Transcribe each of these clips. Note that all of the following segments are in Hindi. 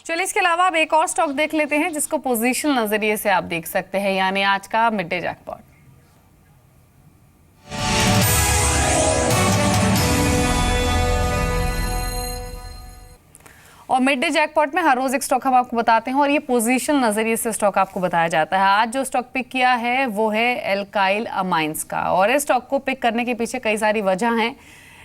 चलिए इसके अलावा अब एक और स्टॉक देख लेते हैं जिसको पोजीशन नजरिए से आप देख सकते हैं, यानी आज का मिड डे जैकपॉट। और मिड डे जैकपॉट में हर रोज एक स्टॉक हम आपको बताते हैं और ये पोजीशन नजरिए से स्टॉक आपको बताया जाता है। आज जो स्टॉक पिक किया है वो है एल्काइल अमाइंस का, और इस स्टॉक को पिक करने के पीछे कई सारी वजह हैं।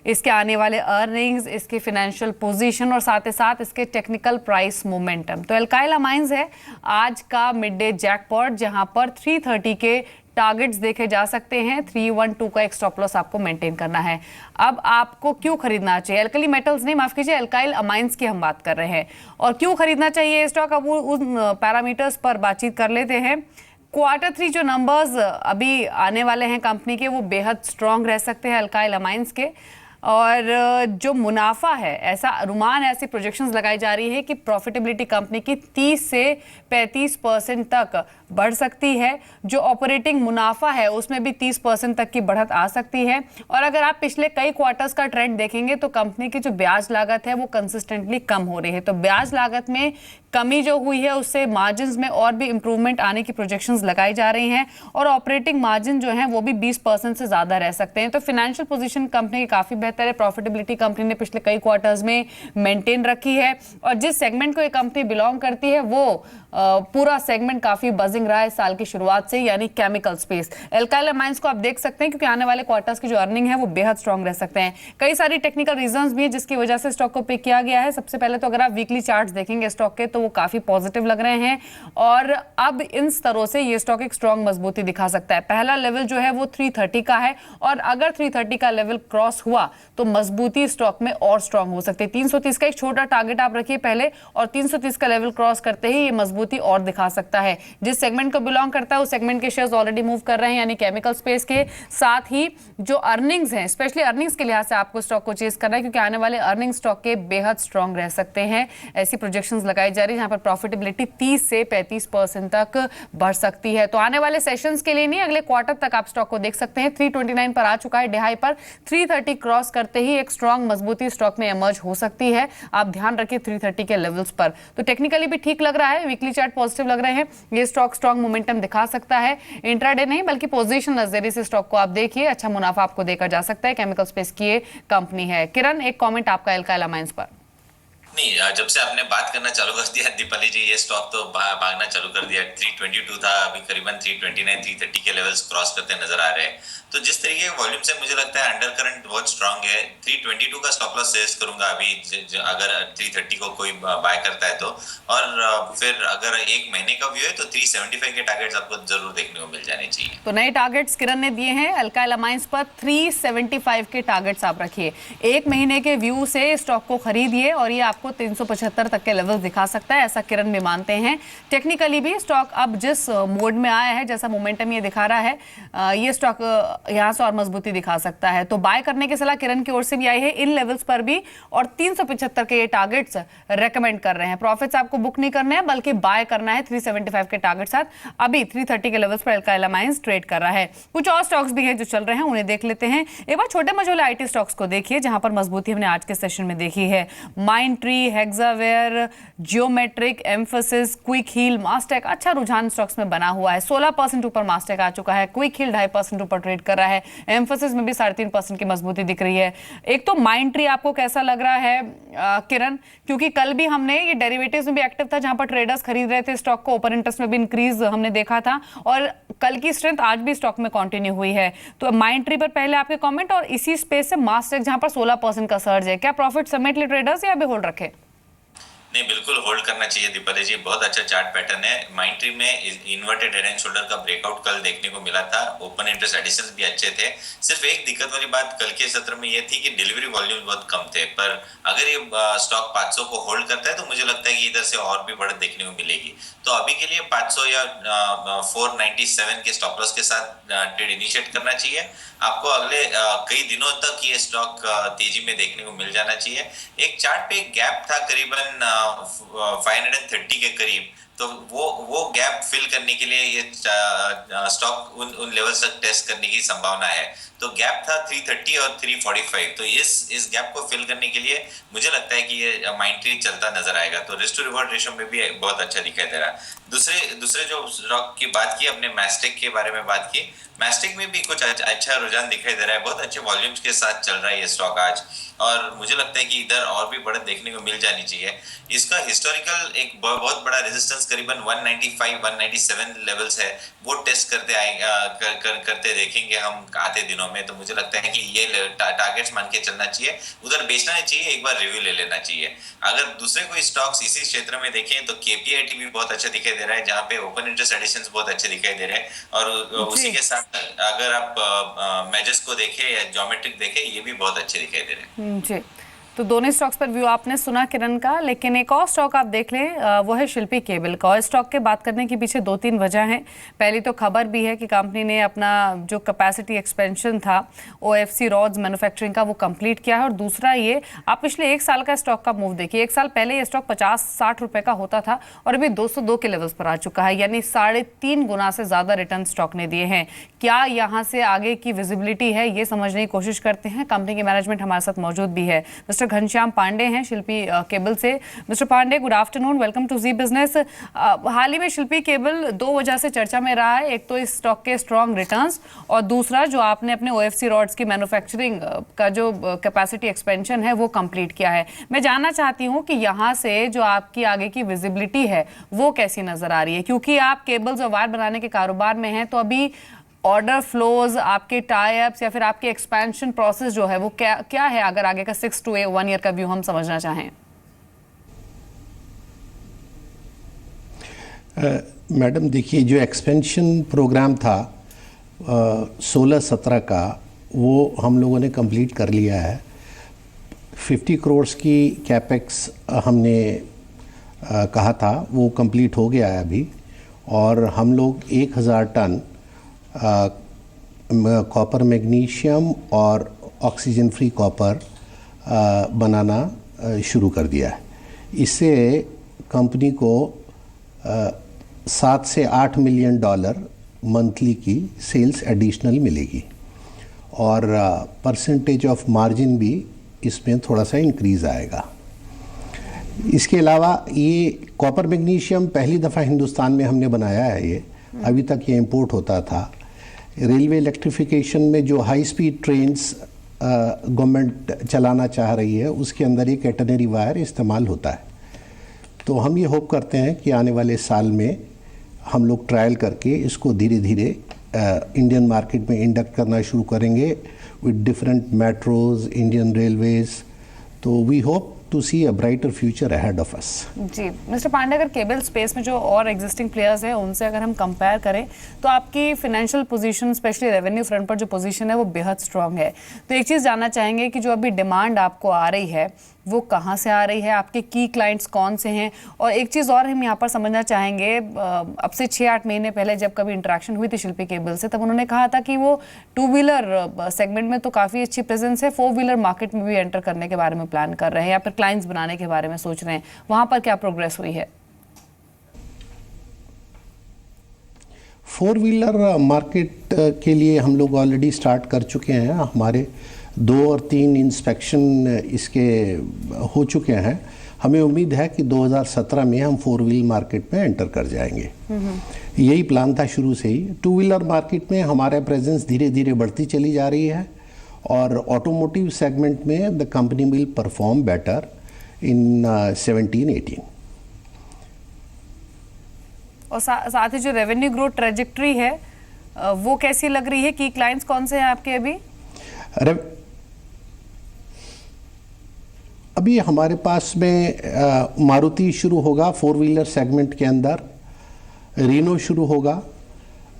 इसके आने वाले अर्निंग्स, इसकी फाइनेंशियल पोजीशन और साथ ही साथ इसके टेक्निकल प्राइस मोमेंटम। तो एल्काइल अमाइंस है आज का मिड डे जैकपॉट, जहां पर 330 के टारगेट्स देखे जा सकते हैं। 312 का एक स्टॉप लॉस आपको मेंटेन करना है। अब आपको क्यों खरीदना चाहिए, एल्कली मेटल्स नहीं, माफ कीजिए, एल्काइल अमाइंस की हम बात कर रहे हैं और क्यों खरीदना चाहिए स्टॉक, अब उन पैरामीटर्स पर बातचीत कर लेते हैं। Q3 जो नंबर्स अभी आने वाले हैं कंपनी के, वो बेहद स्ट्रांग रह सकते हैं एल्काइल अमाइंस के, और जो मुनाफा है, ऐसा अनुमान, ऐसी प्रोजेक्शंस लगाई जा रही है कि प्रॉफिटेबिलिटी कंपनी की 30 से 35% तक बढ़ सकती है। जो ऑपरेटिंग मुनाफा है उसमें भी 30% तक की बढ़त आ सकती है। और अगर आप पिछले कई क्वार्टर्स का ट्रेंड देखेंगे तो कंपनी की जो ब्याज लागत है वो कंसिस्टेंटली कम हो रही है। तो ब्याज लागत में कमी जो हुई है उससे मार्जिन्स में और भी इंप्रूवमेंट आने की प्रोजेक्शंस लगाई जा रही हैं, और ऑपरेटिंग मार्जिन जो है वो भी 20% से ज्यादा रह सकते हैं। तो फाइनेंशियल पोजीशन कंपनी की काफी बेहतर है। प्रॉफिटेबिलिटी कंपनी ने पिछले कई क्वार्टर्स में मेंटेन रखी है, और जिस सेगमेंट को ये कंपनी बिलोंग करती है वो पूरा सेगमेंट काफी बजिंग रहा है इस साल की शुरुआत से, यानी केमिकल स्पेस। एल्काइल अमाइंस को आप देख सकते हैं क्योंकि आने वाले क्वार्टर्स की जो अर्निंग है वो बेहद स्ट्रांग रह सकते हैं। कई सारी टेक्निकल रीजंस भी है जिसकी वजह से स्टॉक को पिक किया गया है। सबसे पहले तो अगर आप वीकली चार्ट्स देखेंगे स्टॉक के तो वो काफी पॉजिटिव लग रहे हैं, और अब इन स्तरों से ये स्टॉक एक स्ट्रांग मजबूती दिखा सकता है। पहला लेवल जो है वो 330 का है, और अगर 330 का लेवल क्रॉस हुआ तो मजबूती स्टॉक में और स्ट्रांग हो सकती है। 330 का एक छोटा टारगेट आप रखिए पहले, और 330 का लेवल क्रॉस करते ही ये मजबूती और दिखा सकता है। जिस सेगमेंट को बिलोंग करता है उस सेगमेंट के शेयर्स ऑलरेडी मूव कर रहे हैं, यानी केमिकल स्पेस के। साथ ही जो अर्निंग्स हैं, स्पेशली अर्निंग्स के लिहाज से आपको स्टॉक को चेस करना है, क्योंकि आने वाले अर्निंग्स स्टॉक के बेहद स्ट्रांग रह सकते हैं। ऐसी प्रोजेक्शंस लगाई जा रही है जहां पर प्रॉफिटेबिलिटी 30 से 35% तक बढ़ सकती है। तो आने वाले सेशंस के लिए नहीं, अगले क्वार्टर तक आप स्टॉक को देख सकते हैं। 329 पर आ चुका है डे हाई पर, 330 क्रॉस करते ही एक स्ट्रांग मजबूती स्टॉक में इमर्ज हो सकती है। आप ध्यान रखिए 330 के लेवल्स पर। तो टेक्निकली भी ठीक लग रहा है, वीकली चार्ट पॉजिटिव लग रहे हैं, ये स्टॉक स्ट्रांग मोमेंटम दिखा सकता है। इंट्राडे नहीं बल्कि पोजीशन नजरिए से स्टॉक को आप देखिए, अच्छा मुनाफा आपको देकर जा सकता है। केमिकल स्पेस की ये कंपनी है। किरण, एक कमेंट आपका एल्काइल अमाइंस पर। नहीं, जब से आपने बात करना चालू कर दिया दीपाली जी, ये स्टॉक तो भागना चालू कर दिया। 322 था, अभी करीबन 329 330 के लेवल्स क्रॉस करते नजर आ रहे हैं। तो जिस तरीके के वॉल्यूम से मुझे लगता है अंडर करंट बहुत स्ट्रांग है। 322 का स्टॉप लॉस सजेस्ट करूंगा अभी, अगर 330 को कोई बाय करता है तो। और फिर अगर एक महीने का व्यू है तो 375 के टारगेट्स आपको जरूर देखने को मिल जाने चाहिए। तो नए टारगेट्स किरण ने दिए हैं एल्काइल अमाइंस पर। 375 के टारगेट्स आप रखिए। एक महीने के व्यू से स्टॉक को खरीदिए और ये आपको 375 तक के लेवल दिखा सकता है, ऐसा किरण भी मानते हैं। टेक्निकली भी स्टॉक अब जिस मोड में आया है, जैसा मोमेंटम ये दिखा रहा है, ये स्टॉक यहां से और मजबूती दिखा सकता है। तो बाय करने की सलाह किरण की ओर से भी आई है इन लेवल्स पर भी, और 375 के ये टारगेट्स रेकमेंड कर रहे हैं। प्रॉफिट्स आपको बुक नहीं करने हैं बल्कि बाय करना है 375 के टारगेट साथ। अभी 330 के लेवल्स पर एल्काइल अमाइंस ट्रेड कर रहा है। कुछ और स्टॉक्स भी हैं जो चल रहे हैं, उन्हें देख लेते हैं। एक बार छोटे मझोले आईटी स्टॉक्स को देखिए जहां पर मजबूती हमने आज के सेशन में देखी है। माइंडट्री, हेक्सावेयर, जियोमेट्रिक, एम्फेसिस, क्विक हील, मास्टेक, अच्छा रुझान स्टॉक्स में बना हुआ है। 16% ऊपर मास्टेक आ चुका है। क्विक हील 2.5% ऊपर ट्रेड कर रहा है। एम्फेसिस में भी 3.5% की मजबूती दिख रही है। एक तो माइंडट्री आपको कैसा लग रहा है किरण, क्योंकि कल भी हमने ये डेरिवेटिव्स में भी एक्टिव था जहां पर ट्रेडर्स खरीद रहे थे स्टॉक को, ओपन इंटरेस्ट में भी इंक्रीज हमने देखा था, और कल की स्ट्रेंथ आज भी स्टॉक में कंटिन्यू हुई है। तो माइंडट्री पर पहले आपके कमेंट, और इसी स्पेस से मास्टेक जहां पर 16% का सर्ज है, क्या प्रॉफिट समेट ले ट्रेडर्स या अभी होल्ड रखे? नहीं, बिल्कुल होल्ड करना चाहिए दीपाली जी, बहुत अच्छा चार्ट पैटर्न है। माइंडट्री में इन्वर्टेड हेड एंड शोल्डर का ब्रेकआउट कल देखने को मिला था। ओपन इंटरेस्ट एडिशंस भी अच्छे थे। सिर्फ एक दिक्कत वाली बात कल के सत्र में ये थी कि डिलीवरी वॉल्यूम बहुत कम थे, पर अगर ये स्टॉक 500 को होल्ड करता है तो मुझे लगता है कि इधर से और भी बढ़त देखने को मिलेगी। तो अभी के लिए 500 या 497 के स्टॉप लॉस के साथ ट्रेड इनिशिएट करना चाहिए आपको। अगले कई दिनों तक ये स्टॉक तेजी में देखने को मिल जाना चाहिए। एक चार्ट पे एक गैप था करीबन 530 के करीब, तो वो गैप फिल करने के लिए ये स्टॉक उन लेवल्स तक टेस्ट करने की संभावना है। तो गैप था 330 और 345, तो इस गैप को फिल करने के लिए मुझे लगता है कि ये माइंडट्री चलता नजर आएगा। तो रिस्क टू रिवॉर्ड रेशियो में भी बहुत अच्छा दिखाई दे रहा है। दूसरे जो स्टॉक की बात की, अपने मैस्टेक के बारे में बात की, मैस्टेक में भी कुछ अच्छा रुझान दिखाई दे रहा है, बहुत अच्छे वॉल्यूम्स के साथ चल रहा है ये स्टॉक आज, और मुझे लगता है कि इधर और भी बढ़त देखने को मिल जानी चाहिए। इसका हिस्टोरिकल एक बहुत बड़ा रेजिस्टेंस करीबन 195 197 लेवल्स है, वो टेस्ट करते देखेंगे हम आते दिनों में। तो मुझे लगता है कि ये टारगेट्स मान के चलना चाहिए, उधर बेचना नहीं चाहिए, एक बार रिव्यू ले लेना चाहिए। अगर दूसरे कोई स्टॉक्स इसी क्षेत्र में देखें तो केपीआईटी भी बहुत अच्छा दिखाई दे रहा है, जहाँ पे ओपन इंटरेस्ट एडिशंस बहुत अच्छे दिखाई दे रहे हैं, और उसी के साथ अगर आप मेजर्स को देखें या ज्योमेट्रिक देखें, ये भी बहुत अच्छे दिखाई दे रहे हैं। जी, तो दोनों स्टॉक्स पर व्यू आपने सुना किरण का, लेकिन एक और स्टॉक आप देख लें, वो है शिल्पी केबल का। और स्टॉक के बात करने के पीछे 2-3 वजह हैं। पहली तो खबर भी है कि कंपनी ने अपना जो कैपेसिटी एक्सपेंशन था ओएफसी रॉड्स मैन्युफैक्चरिंग का, वो कंप्लीट किया है। और दूसरा ये, आप पिछले 1 साल का स्टॉक का मूव देखिए। 1 साल पहले ये स्टॉक 50-60 रुपए का होता था और अभी 202 के लेवल्स पर आ चुका है, यानी 3.5 गुना से ज्यादा रिटर्न स्टॉक ने दिए हैं। क्या यहाँ से आगे की विजिबिलिटी है, ये समझने की कोशिश करते हैं। कंपनी के मैनेजमेंट हमारे साथ मौजूद भी है, मिस्टर घनश्याम पांडे हैं शिल्पी केबल से। Mister Pandey, good afternoon, welcome to Zee Business. हाल ही में शिल्पी केबल 2 वजह से चर्चा में रहा है, एक तो इस स्टॉक के स्ट्रॉन्ग रिटर्न्स, और दूसरा जो आपने अपने ओएफसी रॉड्स की मैन्युफैक्चरिंग का जो कैपेसिटी एक्सपेंशन है वो कंप्लीट किया है। मैं जानना चाहती हूँ कि यहाँ से जो आपकी आगे की विजिबिलिटी है वो कैसी नजर आ रही है, क्योंकि आप केबल्स और वायर बनाने के कारोबार में हैं, तो अभी ऑर्डर फ्लोज, आपके टाई अप्स या फिर आपके एक्सपेंशन प्रोसेस जो है वो क्या है, अगर आगे का 6 to 1 ईयर का व्यू हम समझना चाहें। मैडम देखिए, जो एक्सपेंशन प्रोग्राम था 16-17 का, वो हम लोगों ने कंप्लीट कर लिया है। 50 करोड़ की कैपेक्स हमने कहा था, वो कंप्लीट हो गया है अभी। और हम लोग 1000 टन कॉपर मैग्नीशियम और ऑक्सीजन फ्री कॉपर बनाना शुरू कर दिया है। इससे कंपनी को 7 से 8 मिलियन डॉलर मंथली की सेल्स एडिशनल मिलेगी, और परसेंटेज ऑफ मार्जिन भी इसमें थोड़ा सा इंक्रीज़ आएगा। इसके अलावा ये कॉपर मैग्नीशियम पहली दफ़ा हिंदुस्तान में हमने बनाया है। ये अभी तक ये इंपोर्ट होता था। रेलवे इलेक्ट्रिफिकेशन में जो हाई स्पीड ट्रेन्स गवर्नमेंट चलाना चाह रही है, उसके अंदर ये कैटेनरी वायर इस्तेमाल होता है। तो हम ये होप करते हैं कि आने वाले साल में हम लोग ट्रायल करके इसको धीरे धीरे इंडियन मार्केट में इंडक्ट करना शुरू करेंगे with different metros, Indian railways. तो we hope to see a brighter future ahead of us. जी मिस्टर पांडे, अगर केबल स्पेस में जो और एग्जिस्टिंग प्लेयर्स हैं उनसे अगर हम कंपेयर करें तो आपकी financial position, specially revenue front पर जो पोजीशन है वो बेहद स्ट्रांग है। तो एक चीज़ जानना चाहेंगे कि जो अभी डिमांड आपको आ रही है वो कहाँ से आ रही है, आपके की क्लाइंट्स कौन से हैं, और एक चीज़ और हम यहाँ पर समझना चाहेंगे, अब से 6-8 महीने पहले जब कभी इंटरेक्शन हुई थी शिल्पी केबल से, तब उन्होंने कहा था कि वो 2 व्हीलर सेगमेंट में तो काफ़ी अच्छी प्रेजेंस है, 4 व्हीलर मार्केट में भी एंटर करने के बारे में प्लान कर रहे हैं या फिर क्लाइंट्स बनाने के बारे में सोच रहे हैं। वहाँ पर क्या प्रोग्रेस हुई है? 4 व्हीलर मार्केट के लिए हम लोग ऑलरेडी स्टार्ट कर चुके हैं। हमारे 2 और 3 इंस्पेक्शन इसके हो चुके हैं। हमें उम्मीद है कि 2017 में हम 4 व्हील मार्केट में एंटर कर जाएंगे। यही प्लान था शुरू से ही। 2 व्हीलर मार्केट में हमारा प्रेजेंस धीरे धीरे बढ़ती चली जा रही है, और ऑटोमोटिव सेगमेंट में the company will perform better in 17-18। और साथ ही जो रेवेन्यू ग्रोथ ट्रेजेक्टरी है वो कैसी लग रही है? की क्लाइंट्स कौन से हैं आपके अभी हमारे पास में मारुति शुरू होगा 4 व्हीलर सेगमेंट के अंदर, रीनो शुरू होगा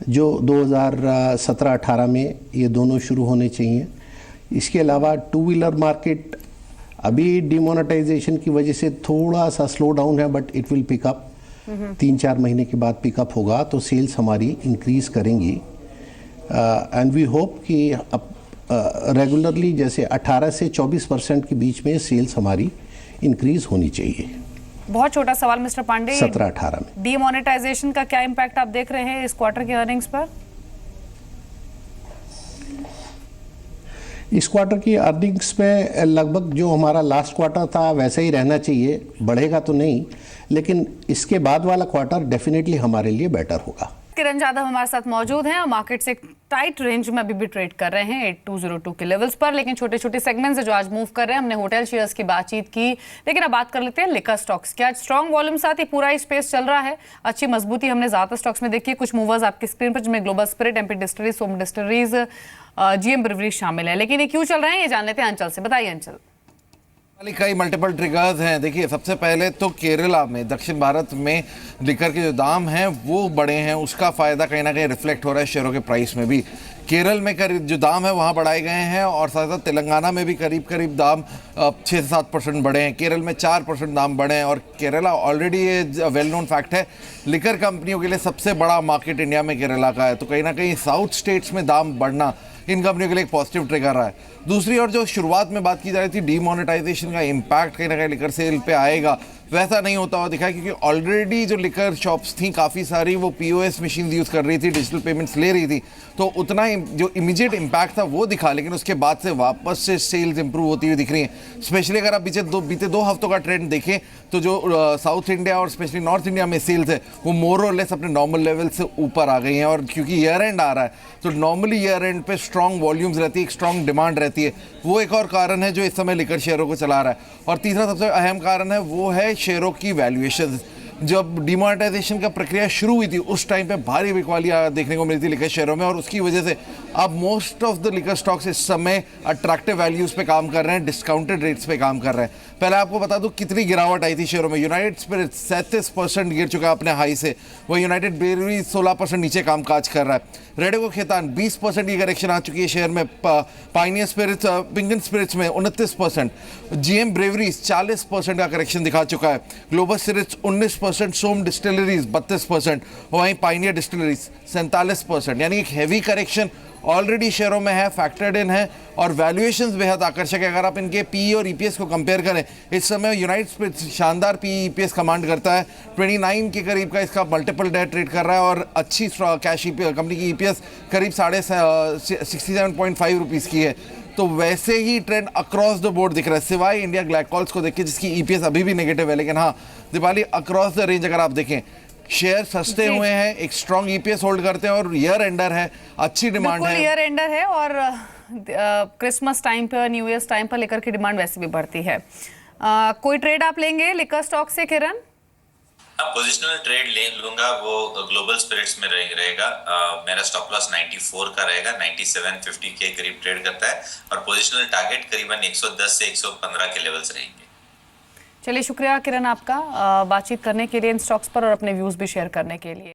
जो 2017-18 में ये दोनों शुरू होने चाहिए। इसके अलावा 2 व्हीलर मार्केट अभी डिमोनेटाइजेशन की वजह से थोड़ा सा स्लो डाउन है, but it will pick up. 3-4 महीने के बाद पिकअप होगा तो सेल्स हमारी इंक्रीज करेंगी। एंड वी होप कि अब रेगुलरली जैसे 18 से 24% के बीच में सेल्स हमारी इंक्रीज होनी चाहिए। बहुत छोटा सवाल मिस्टर पांडे, 17-18 में। डीमोनेटाइजेशन का क्या इम्पैक्ट आप देख रहे हैं इस क्वार्टर के अर्निंग्स पर? इस क्वार्टर की अर्निंग्स में लगभग जो हमारा लास्ट क्वार्टर था वैसा ही रहना चाहिए, बढ़ेगा तो नहीं, लेकिन इसके बाद वाला क्वार्टर डेफिनेटली हमारे लिए बेटर होगा। किरण जाधव हमारे साथ मौजूद हैं और मार्केट से टाइट रेंज में अभी भी ट्रेड कर रहे हैं 8202 के लेवल्स पर, लेकिन छोटे छोटे सेगमेंट्स है जो आज मूव कर रहे हैं। हमने होटल शेयर्स की बातचीत की, लेकिन अब बात कर लेते हैं लिकर स्टॉक्स की। आज स्ट्रॉन्ग वॉल्यूम साथ ही पूरा स्पेस चल रहा है, अच्छी मजबूती हमने ज्यादा स्टॉक्स में देखी है। कुछ मूवर्स आपकी स्क्रीन पर जिनमें ग्लोबल स्पिरिट, एमपी डिस्टिलरीज, सोम डिस्टिलरीज, जीएम ब्रिवरीज शामिल है। लेकिन ये क्यों चल रहे हैं ये जान लेते हैं अंचल से। बताइए अंचल। कई मल्टीपल ट्रिगर्स हैं। देखिए, सबसे पहले तो केरला में, दक्षिण भारत में लिकर के जो दाम हैं वो बढ़े हैं, उसका फ़ायदा कहीं ना कहीं रिफ्लेक्ट हो रहा है शेयरों के प्राइस में भी। केरल में करीब जो दाम है वहाँ बढ़ाए गए हैं और साथ साथ तेलंगाना में भी करीब करीब दाम 6 से 7% बढ़े हैं। केरल में 4% दाम बढ़े हैं और केरला ऑलरेडी ये वेल नोन फैक्ट है, लिकर कंपनियों के लिए सबसे बड़ा मार्केट इंडिया में केरला का है। तो कहीं ना कहीं साउथ स्टेट्स में दाम बढ़ना इन कंपनियों के लिए एक पॉजिटिव ट्रिगर रहा है। दूसरी ओर जो शुरुआत में बात की जा रही थी डीमोनेटाइजेशन का इम्पैक्ट कहीं ना कहीं लिकर सेल पे आएगा, वैसा नहीं होता हुआ दिखा, क्योंकि ऑलरेडी जो लिकर शॉप्स थी काफ़ी सारी वो पीओएस मशीन यूज़ कर रही थी, डिजिटल पेमेंट्स ले रही थी, तो उतना जो इमीडिएट इम्पैक्ट था वो दिखा, लेकिन उसके बाद से वापस से सेल्स इंप्रूव होती हुई दिख रही हैं। स्पेशली अगर आप बीते दो हफ्तों का ट्रेंड देखें तो जो साउथ इंडिया और स्पेशली नॉर्थ इंडिया में सेल्स है वो मोर और लेस अपने नॉर्मल लेवल से ऊपर आ गई हैं। और क्योंकि ईयर एंड आ रहा है तो नॉर्मली ईयर एंड पे स्ट्रॉन्ग वॉल्यूम्स रहती है, एक स्ट्रॉन्ग डिमांड रहती है, वो एक और कारण है जो इस समय लिकर शेयरों को चला रहा है। और तीसरा सबसे अहम कारण है वो है शेयरों की वैल्यूएशन। जब डिमोनेटाइजेशन का प्रक्रिया शुरू हुई थी उस टाइम पे भारी बिकवाली देखने को मिलती लिकर शेयरों में, और उसकी वजह से अब most of the liquor stocks इस समय अट्रैक्टिव वैल्यूज पे काम कर रहे हैं, डिस्काउंटेड रेट्स पे काम कर रहे हैं। पहले आपको बता दूं कितनी गिरावट आई थी शेयरों में। यूनाइटेड स्पिरिट्स 37% गिर चुका है अपने हाई से, वह यूनाइटेड ब्रेवरीज 16% नीचे कामकाज कर रहा है। रेडेको खेतान 20% की करेक्शन आ चुकी है शेयर में। पाइनियर स्पिरिट्स, पिंगन स्पिरिट्स में 29%, जीएम ब्रेवरीज 40% का करेक्शन दिखा चुका है। ग्लोबल स्पिरिट्स 19%, सोम डिस्टिलरीज 32%, वहीं पाइनियर डिस्टिलरीज 47%। यानी एक हैवी करेक्शन ऑलरेडी शेयरों में है, फैक्टर्ड इन है, और वैल्यूएशंस बेहद आकर्षक है। अगर आप इनके पीई और ईपीएस को कंपेयर करें, इस समय यूनाइटेड स्पिरिट्स शानदार पीई ईपीएस कमांड करता है, 29 के करीब का इसका मल्टीपल डे ट्रेड कर रहा है, और अच्छी कैश कंपनी की ईपीएस करीब 67.5 रुपीज़ की है। तो वैसे ही ट्रेंड अक्रॉस द बोर्ड दिख रहा है, सिवाय इंडिया ग्लाइकोल्स को देखिए जिसकी ईपीएस अभी भी नेगेटिव है। लेकिन हाँ दिवाली अक्रॉस द रेंज अगर आप देखें, शेयर सस्ते हुए हैं, एक स्ट्रॉन्ग ईपीएस होल्ड करते हैं, और ईयर एंडर है, अच्छी डिमांड है। ईयर एंडर है और क्रिसमस टाइम पर, न्यू ईयर टाइम पर लेकर की डिमांड वैसे भी बढ़ती है। कोई ट्रेड आप लेंगे लिकर स्टॉक से किरण? पोजिशनल ट्रेड लूंगा, वो ग्लोबल स्पिरिट्स में रहेगा। मेरा स्टॉप लॉस 94 का रहेगा, 97.50 के करीब ट्रेड करता है, और पोजिशनल टारगेट करीबन 110 से 115 के लेवल्स रहेंगे। चलिए, शुक्रिया किरण आपका बातचीत करने के लिए इन स्टॉक्स पर और अपने व्यूज भी शेयर करने के लिए।